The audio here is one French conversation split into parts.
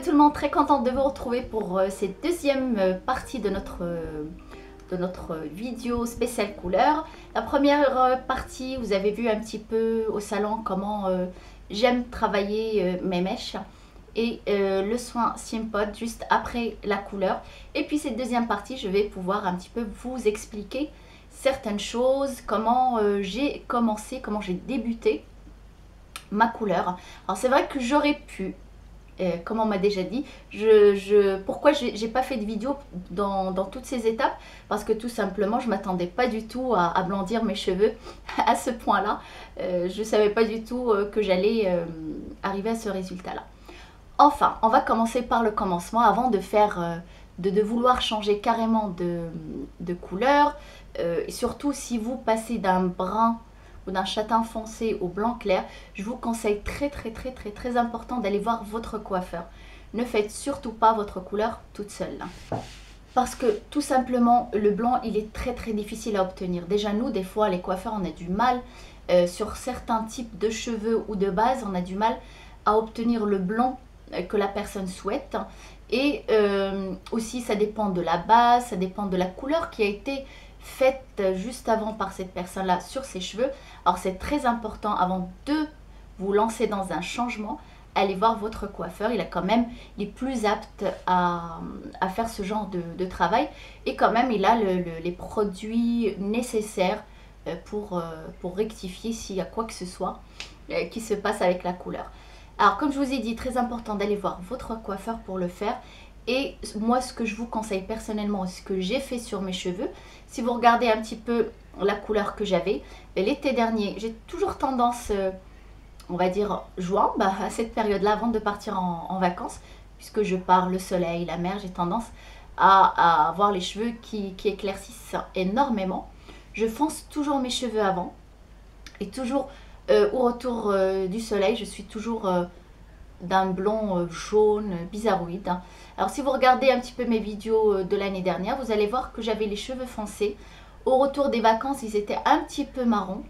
Hello tout le monde, très contente de vous retrouver pour cette deuxième partie de notre vidéo spéciale couleur. La première partie, vous avez vu un petit peu au salon comment j'aime travailler mes mèches et le soin Simpod juste après la couleur. Et puis cette deuxième partie, je vais pouvoir un petit peu vous expliquer certaines choses, comment j'ai commencé, comment j'ai débuté ma couleur. Alors c'est vrai que j'aurais pu, comme on m'a déjà dit, pourquoi j'ai pas fait de vidéo dans toutes ces étapes, parce que tout simplement je m'attendais pas du tout à blondir mes cheveux à ce point là. Je savais pas du tout que j'allais arriver à ce résultat là. Enfin, on va commencer par le commencement avant de faire de vouloir changer carrément de couleur, et surtout si vous passez d'un brun ou d'un châtain foncé au blanc clair, je vous conseille très important d'aller voir votre coiffeur. Ne faites surtout pas votre couleur toute seule. Parce que tout simplement, le blanc, il est très difficile à obtenir. Déjà nous, des fois, les coiffeurs, on a du mal, sur certains types de cheveux ou de base, on a du mal à obtenir le blanc que la personne souhaite. Et aussi, ça dépend de la base, ça dépend de la couleur qui a été faite juste avant par cette personne-là sur ses cheveux. Alors c'est très important, avant de vous lancer dans un changement, allez voir votre coiffeur. Il est plus apte à faire ce genre de travail, et quand même il a les produits nécessaires pour rectifier s'il y a quoi que ce soit qui se passe avec la couleur. Alors comme je vous ai dit, très important d'aller voir votre coiffeur pour le faire. Et moi, ce que je vous conseille personnellement, ce que j'ai fait sur mes cheveux, si vous regardez un petit peu la couleur que j'avais, l'été dernier, j'ai toujours tendance, on va dire juin, à cette période-là, avant de partir en vacances, puisque je pars le soleil, la mer, j'ai tendance à avoir les cheveux qui éclaircissent énormément. Je fonce toujours mes cheveux avant, et toujours au retour du soleil, je suis toujours d'un blond jaune bizarroïde. Alors si vous regardez un petit peu mes vidéos de l'année dernière, vous allez voir que j'avais les cheveux foncés. Au retour des vacances, ils étaient un petit peu marrons.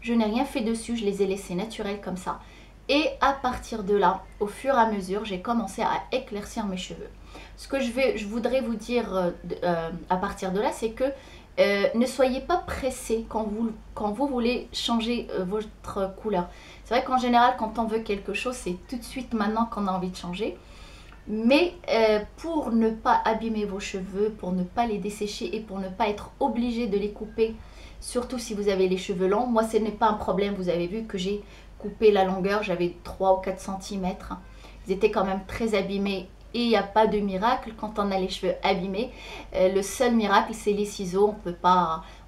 Je n'ai rien fait dessus, je les ai laissés naturels comme ça. Et à partir de là, au fur et à mesure, j'ai commencé à éclaircir mes cheveux. Ce que je voudrais vous dire à partir de là, c'est que ne soyez pas pressés quand vous voulez changer votre couleur. C'est vrai qu'en général, quand on veut quelque chose, c'est tout de suite maintenant qu'on a envie de changer. Mais pour ne pas abîmer vos cheveux, pour ne pas les dessécher et pour ne pas être obligé de les couper, surtout si vous avez les cheveux longs, moi ce n'est pas un problème. Vous avez vu que j'ai coupé la longueur, j'avais 3 ou 4 cm. Ils étaient quand même très abîmés. Et il n'y a pas de miracle quand on a les cheveux abîmés. Le seul miracle, c'est les ciseaux.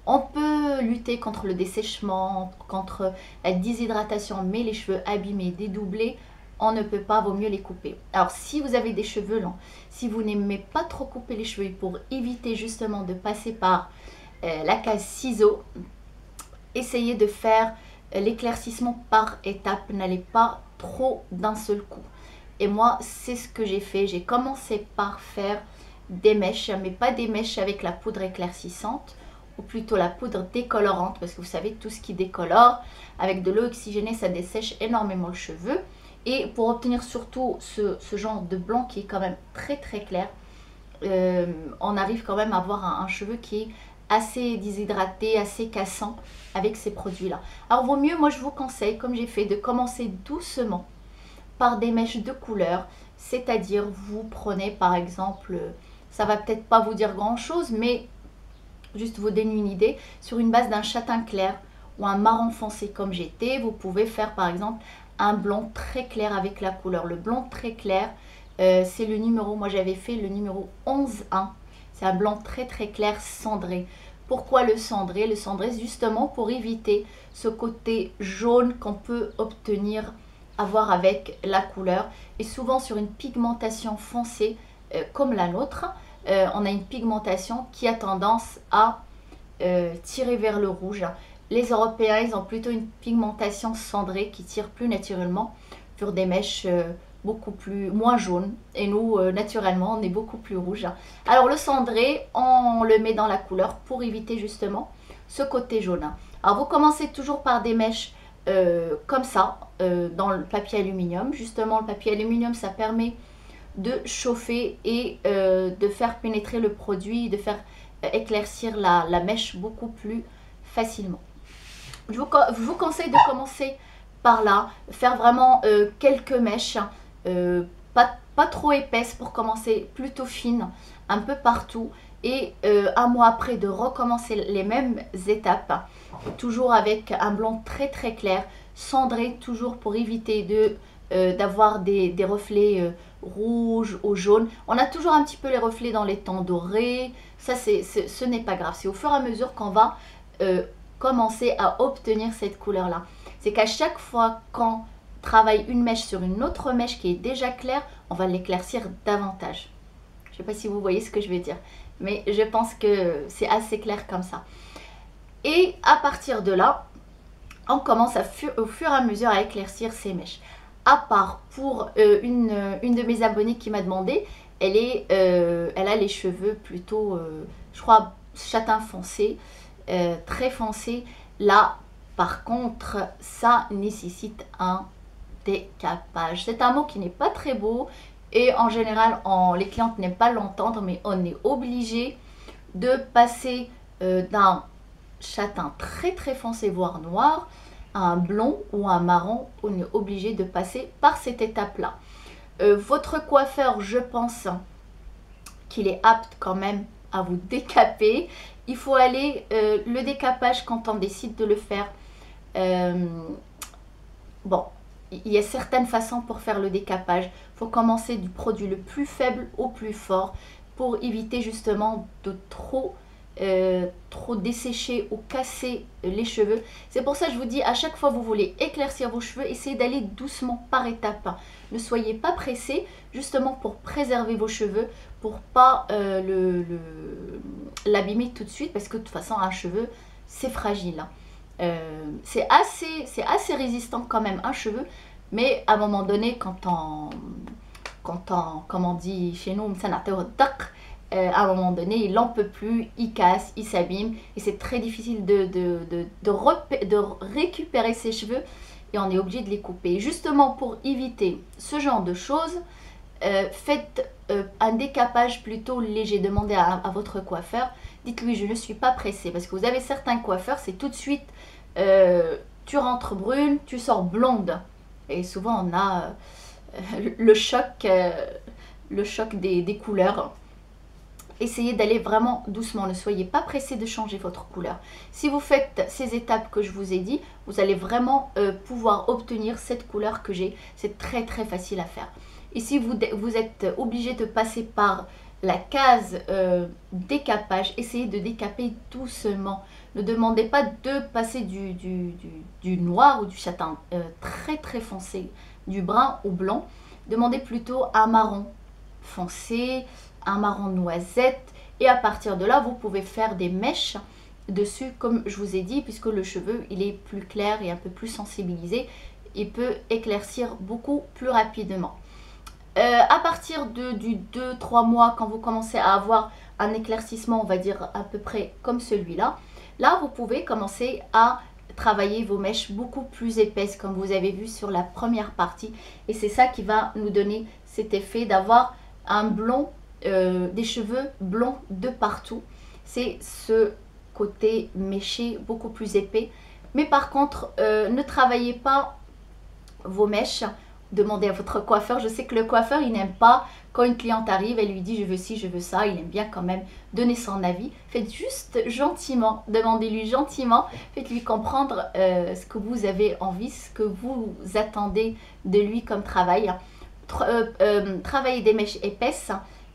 On peut lutter contre le dessèchement, contre la déshydratation, mais les cheveux abîmés, dédoublés, on ne peut pas, vaut mieux les couper. Alors si vous avez des cheveux longs, si vous n'aimez pas trop couper les cheveux, pour éviter justement de passer par la case ciseaux, essayez de faire l'éclaircissement par étapes. N'allez pas trop d'un seul coup. Et moi, c'est ce que j'ai fait. J'ai commencé par faire des mèches, mais pas des mèches avec la poudre éclaircissante, ou plutôt la poudre décolorante, parce que vous savez, tout ce qui décolore, avec de l'eau oxygénée, ça dessèche énormément le cheveu. Et pour obtenir surtout ce genre de blanc qui est quand même très clair, on arrive quand même à avoir un cheveu qui est assez déshydraté, assez cassant avec ces produits-là. Alors vaut mieux, moi je vous conseille, comme j'ai fait, de commencer doucement par des mèches de couleur, c'est-à-dire vous prenez par exemple, ça va peut-être pas vous dire grand chose, mais juste vous donner une idée, sur une base d'un châtain clair ou un marron foncé comme j'étais, vous pouvez faire par exemple un blond très clair avec la couleur. Le blond très clair, c'est le numéro, moi j'avais fait le numéro 11-1, c'est un blanc très clair cendré. Pourquoi le cendré? Le cendré, c'est justement pour éviter ce côté jaune qu'on peut avoir avec la couleur. Et souvent sur une pigmentation foncée comme la nôtre, on a une pigmentation qui a tendance à tirer vers le rouge. Les Européens, ils ont plutôt une pigmentation cendrée qui tire plus naturellement sur des mèches beaucoup moins jaunes. Et nous, naturellement, on est beaucoup plus rouge. Alors le cendré, on le met dans la couleur pour éviter justement ce côté jaune. Alors vous commencez toujours par des mèches comme ça, dans le papier aluminium. Justement, le papier aluminium, ça permet de chauffer et de faire pénétrer le produit, de faire éclaircir la mèche beaucoup plus facilement. Je vous conseille de commencer par là, faire vraiment quelques mèches, pas trop épaisses pour commencer, plutôt fines, un peu partout. Et un mois après de recommencer les mêmes étapes, toujours avec un blond très très clair, cendré toujours pour éviter d'avoir des reflets rouges ou jaunes. On a toujours un petit peu les reflets dans les tons dorés, ça ce n'est pas grave. C'est au fur et à mesure qu'on va commencer à obtenir cette couleur là. C'est qu'à chaque fois qu'on travaille une mèche sur une autre mèche qui est déjà claire, on va l'éclaircir davantage. Je ne sais pas si vous voyez ce que je veux dire, mais je pense que c'est assez clair comme ça. Et à partir de là, on commence au fur et à mesure à éclaircir ces mèches. À part pour une de mes abonnées qui m'a demandé, elle a les cheveux plutôt, je crois, châtain foncé, très foncé. Là, par contre, ça nécessite un décapage. C'est un mot qui n'est pas très beau et en général, les clientes n'aiment pas l'entendre, mais on est obligé de passer d'un châtain très très foncé, voire noir, à un blond ou un marron. On est obligé de passer par cette étape-là. Votre coiffeur, je pense qu'il est apte quand même à vous décaper. Il faut aller le décapage quand on décide de le faire. Bon, il y a certaines façons pour faire le décapage. Il faut commencer du produit le plus faible au plus fort pour éviter justement de trop dessécher ou casser les cheveux. C'est pour ça que je vous dis, à chaque fois que vous voulez éclaircir vos cheveux, essayez d'aller doucement par étapes. Ne soyez pas pressés, justement pour préserver vos cheveux, pour pas l'abîmer tout de suite, parce que de toute façon un cheveu c'est fragile. C'est assez résistant quand même un cheveu, mais à un moment donné quand on comme on dit chez nous, à un moment donné, il n'en peut plus, il casse, il s'abîme et c'est très difficile de récupérer ses cheveux et on est obligé de les couper. Justement pour éviter ce genre de choses, faites un décapage plutôt léger. Demandez à votre coiffeur, dites-lui je ne suis pas pressée, parce que vous avez certains coiffeurs, c'est tout de suite tu rentres brune, tu sors blonde et souvent on a le choc des couleurs. Essayez d'aller vraiment doucement, ne soyez pas pressé de changer votre couleur. Si vous faites ces étapes que je vous ai dit, vous allez vraiment pouvoir obtenir cette couleur que j'ai. C'est très très facile à faire. Et si vous êtes obligé de passer par la case décapage, essayez de décaper doucement. Ne demandez pas de passer du noir ou du châtain très très foncé, du brun au blanc. Demandez plutôt un marron foncé, un marron noisette, et à partir de là vous pouvez faire des mèches dessus comme je vous ai dit, puisque le cheveu il est plus clair et un peu plus sensibilisé, il peut éclaircir beaucoup plus rapidement. À partir du 2-3 mois, quand vous commencez à avoir un éclaircissement, on va dire à peu près comme celui-là, là vous pouvez commencer à travailler vos mèches beaucoup plus épaisses comme vous avez vu sur la première partie, et c'est ça qui va nous donner cet effet d'avoir un blond, des cheveux blonds de partout. C'est ce côté méché beaucoup plus épais. Mais par contre, ne travaillez pas vos mèches, demandez à votre coiffeur. Je sais que le coiffeur il n'aime pas quand une cliente arrive, elle lui dit je veux ci, je veux ça, il aime bien quand même donner son avis. Faites juste gentiment, demandez-lui gentiment, faites-lui comprendre ce que vous avez envie, ce que vous attendez de lui comme travail. Travaillez des mèches épaisses,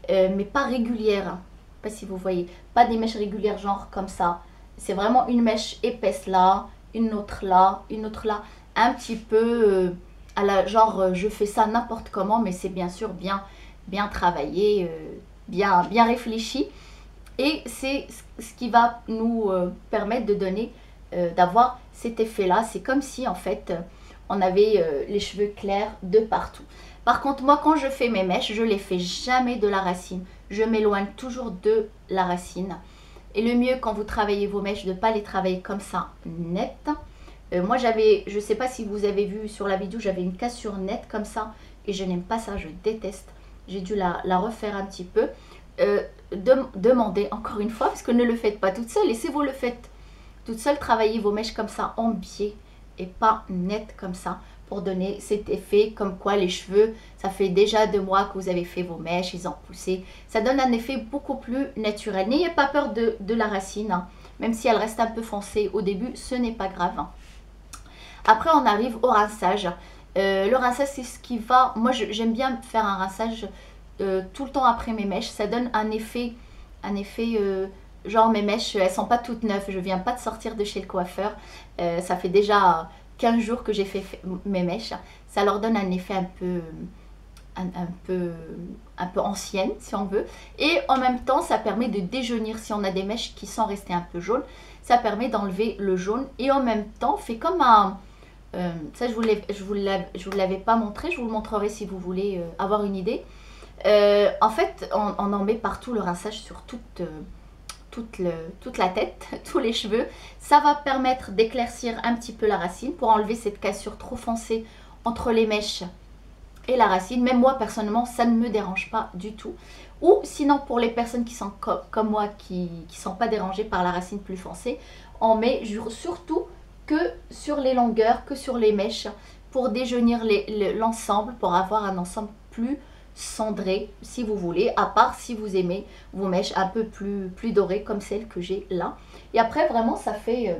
mais pas régulières. Je ne sais pas si vous voyez, pas des mèches régulières genre comme ça. C'est vraiment une mèche épaisse là, une autre là, une autre là, un petit peu à la genre je fais ça n'importe comment, mais c'est bien sûr bien travaillé, bien réfléchi, et c'est ce qui va nous permettre de donner, d'avoir cet effet là. C'est comme si en fait on avait les cheveux clairs de partout. Par contre moi quand je fais mes mèches, je les fais jamais de la racine, je m'éloigne toujours de la racine. Et le mieux quand vous travaillez vos mèches, de ne pas les travailler comme ça net. Moi j'avais, je sais pas si vous avez vu sur la vidéo, j'avais une cassure nette comme ça et je n'aime pas ça, je déteste. j'ai dû la refaire un petit peu. Demandez encore une fois, parce que ne le faites pas toute seule. Et si vous le faites toute seule, travaillez vos mèches comme ça en biais et pas net comme ça, pour donner cet effet comme quoi les cheveux, ça fait déjà 2 mois que vous avez fait vos mèches, ils ont poussé. Ça donne un effet beaucoup plus naturel. N'ayez pas peur de la racine, hein. Même si elle reste un peu foncée au début, ce n'est pas grave, hein. Après, on arrive au rinçage. Le rinçage, c'est ce qui va... Moi, j'aime bien faire un rinçage tout le temps après mes mèches. Ça donne un effet genre mes mèches, elles sont pas toutes neuves. Je viens pas de sortir de chez le coiffeur. Ça fait déjà 15 jours que j'ai fait mes mèches. Ça leur donne un effet un peu ancienne, si on veut. Et en même temps, ça permet de déjaunir. Si on a des mèches qui sont restées un peu jaunes, ça permet d'enlever le jaune. Et en même temps, fait comme un... ça, je vous l'avais pas montré. Je vous le montrerai si vous voulez avoir une idée. En fait, on en met partout le rinçage sur toute la tête, tous les cheveux. Ça va permettre d'éclaircir un petit peu la racine pour enlever cette cassure trop foncée entre les mèches et la racine. Même moi, personnellement, ça ne me dérange pas du tout. Ou sinon, pour les personnes qui sont comme moi, qui ne sont pas dérangées par la racine plus foncée, on met surtout que sur les longueurs, que sur les mèches, pour déjaunir l'ensemble, pour avoir un ensemble plus cendré, si vous voulez, à part si vous aimez vos mèches un peu plus dorées, comme celle que j'ai là. Et après, vraiment, ça fait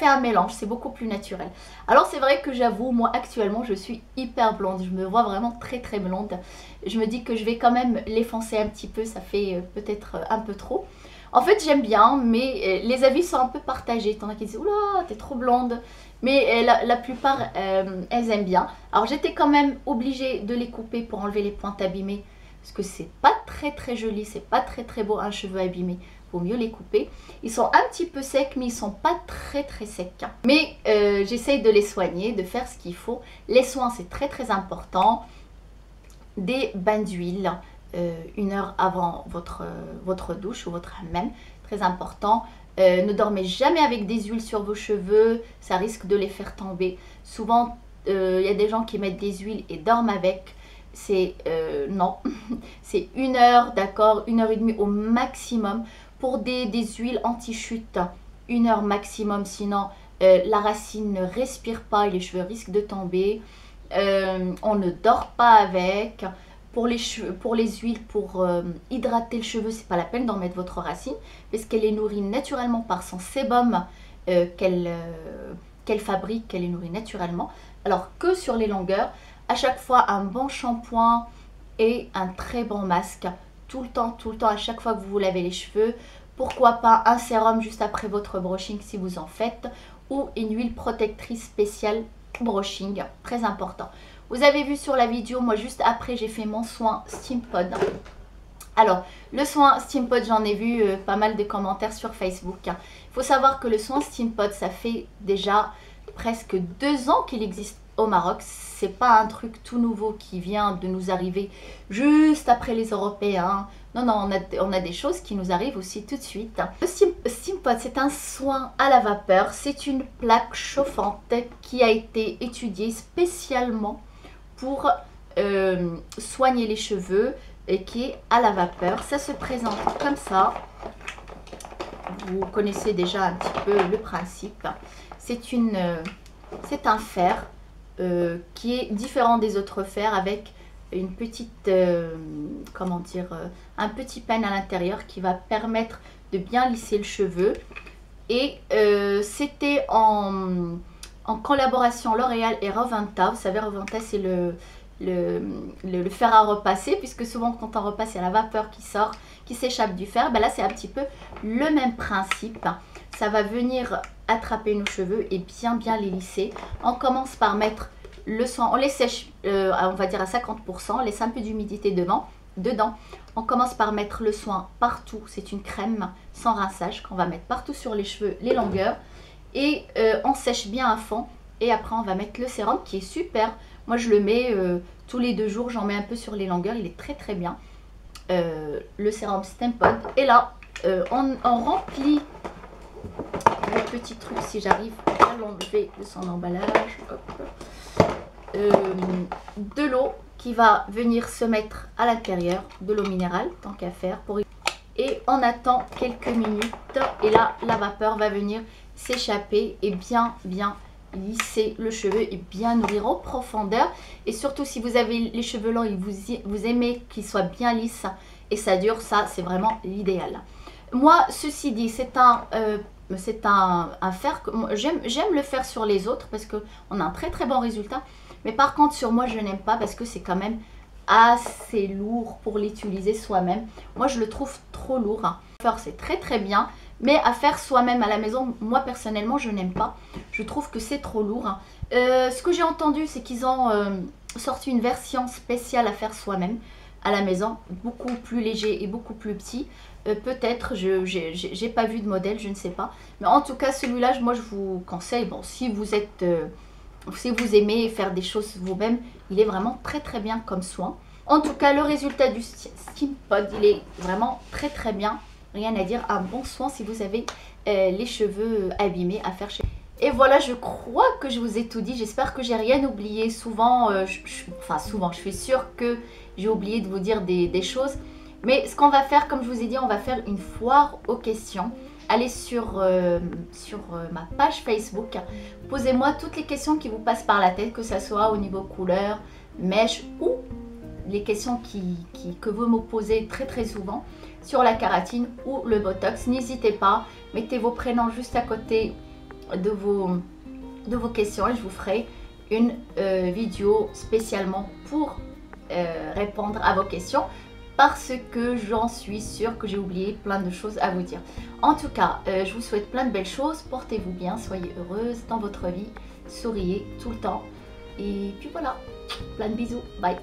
un mélange, c'est beaucoup plus naturel. Alors c'est vrai que j'avoue, moi actuellement je suis hyper blonde, je me vois vraiment très très blonde. Je me dis que je vais quand même l'effoncer un petit peu, ça fait peut-être un peu trop. En fait j'aime bien, mais les avis sont un peu partagés. T'en as qui disent oula t'es trop blonde, mais la plupart elles aiment bien. Alors j'étais quand même obligée de les couper pour enlever les pointes abîmées, parce que c'est pas très très joli, c'est pas très très beau un cheveu abîmé. Vaut mieux les couper. Ils sont un petit peu secs, mais ils sont pas très très secs. Mais j'essaye de les soigner, de faire ce qu'il faut. Les soins, c'est très très important. Des bains d'huile, 1 heure avant votre douche ou votre hammam, très important. Ne dormez jamais avec des huiles sur vos cheveux, ça risque de les faire tomber. Souvent, il y a des gens qui mettent des huiles et dorment avec. C'est non, c'est 1 heure, d'accord, 1h30 au maximum. Pour des huiles anti-chute, 1 heure maximum, sinon la racine ne respire pas et les cheveux risquent de tomber. On ne dort pas avec. Pour les huiles, pour hydrater le cheveu, c'est pas la peine d'en mettre votre racine, parce qu'elle est nourrie naturellement par son sébum qu'elle fabrique, qu'elle est nourrie naturellement. Alors que sur les longueurs, à chaque fois un bon shampoing et un très bon masque. Tout le temps, à chaque fois que vous vous lavez les cheveux. Pourquoi pas un sérum juste après votre brushing si vous en faites, ou une huile protectrice spéciale brushing, très important. Vous avez vu sur la vidéo, moi juste après j'ai fait mon soin Steam Pod. Alors, le soin Steam Pod, j'en ai vu pas mal de commentaires sur Facebook. Il faut savoir que le soin Steam Pod, ça fait déjà presque 2 ans qu'il existe au Maroc. C'est pas un truc tout nouveau qui vient de nous arriver juste après les Européens. Non, non, on a des choses qui nous arrivent aussi tout de suite. Le Steam Pod, c'est un soin à la vapeur. C'est une plaque chauffante qui a été étudiée spécialement pour soigner les cheveux et qui est à la vapeur. Ça se présente comme ça. Vous connaissez déjà un petit peu le principe. C'est un fer qui est différent des autres fers, avec une petite, comment dire, un petit pen à l'intérieur qui va permettre de bien lisser le cheveu. Et c'était en collaboration L'Oréal et Roventa. Vous savez, Roventa, c'est le fer à repasser, puisque souvent quand on repasse, il y a la vapeur qui sort, qui s'échappe du fer. Ben là, c'est un petit peu le même principe. Ça va venir attraper nos cheveux et bien les lisser. On commence par mettre le soin, on les sèche, on va dire à 50%, on laisse un peu d'humidité dedans. On commence par mettre le soin partout. C'est une crème sans rinçage qu'on va mettre partout sur les cheveux, les longueurs. Et on sèche bien à fond. Et après, on va mettre le sérum qui est super. Moi, je le mets tous les 2 jours. J'en mets un peu sur les longueurs. Il est très bien. Le sérum Steam Pod. Et là, on remplit le petit truc, si j'arrive à l'enlever de son emballage. Hop. De l'eau qui va venir se mettre à l'intérieur de l'eau minérale, tant qu'à faire. Et on attend quelques minutes et là, la vapeur va venir s'échapper et bien lisser le cheveu et bien nourrir en profondeur. Et surtout, si vous avez les cheveux longs et vous aimez qu'ils soient bien lisses et ça dure, ça, c'est vraiment l'idéal. Moi, ceci dit, c'est un fer que j'aime le faire sur les autres parce qu'on a un très bon résultat. Mais par contre, sur moi, je n'aime pas parce que c'est quand même assez lourd pour l'utiliser soi-même. Moi, je le trouve trop lourd. Faire, c'est très bien. Mais à faire soi-même à la maison, moi, personnellement, je n'aime pas. Je trouve que c'est trop lourd. Ce que j'ai entendu, c'est qu'ils ont sorti une version spéciale à faire soi-même à la maison. Beaucoup plus léger et beaucoup plus petit. Peut-être, j'ai pas vu de modèle, je ne sais pas. Mais en tout cas, celui-là, moi, je vous conseille. Bon, si vous êtes... si vous aimez faire des choses vous-même, il est vraiment très bien comme soin. En tout cas, le résultat du Steam Pod, il est vraiment très bien. Rien à dire, un bon soin si vous avez les cheveux abîmés à faire chez vous. Et voilà, je crois que je vous ai tout dit. J'espère que j'ai rien oublié. Souvent, souvent, je suis sûre que j'ai oublié de vous dire des choses. Mais ce qu'on va faire, comme je vous ai dit, on va faire une foire aux questions. Allez sur ma page Facebook, posez-moi toutes les questions qui vous passent par la tête, que ce soit au niveau couleur, mèche ou les questions que vous me posez très souvent sur la kératine ou le botox. N'hésitez pas, mettez vos prénoms juste à côté de vos questions et je vous ferai une vidéo spécialement pour répondre à vos questions. Parce que j'en suis sûre que j'ai oublié plein de choses à vous dire. En tout cas, je vous souhaite plein de belles choses. Portez-vous bien, soyez heureuse dans votre vie. Souriez tout le temps. Et puis voilà, plein de bisous. Bye.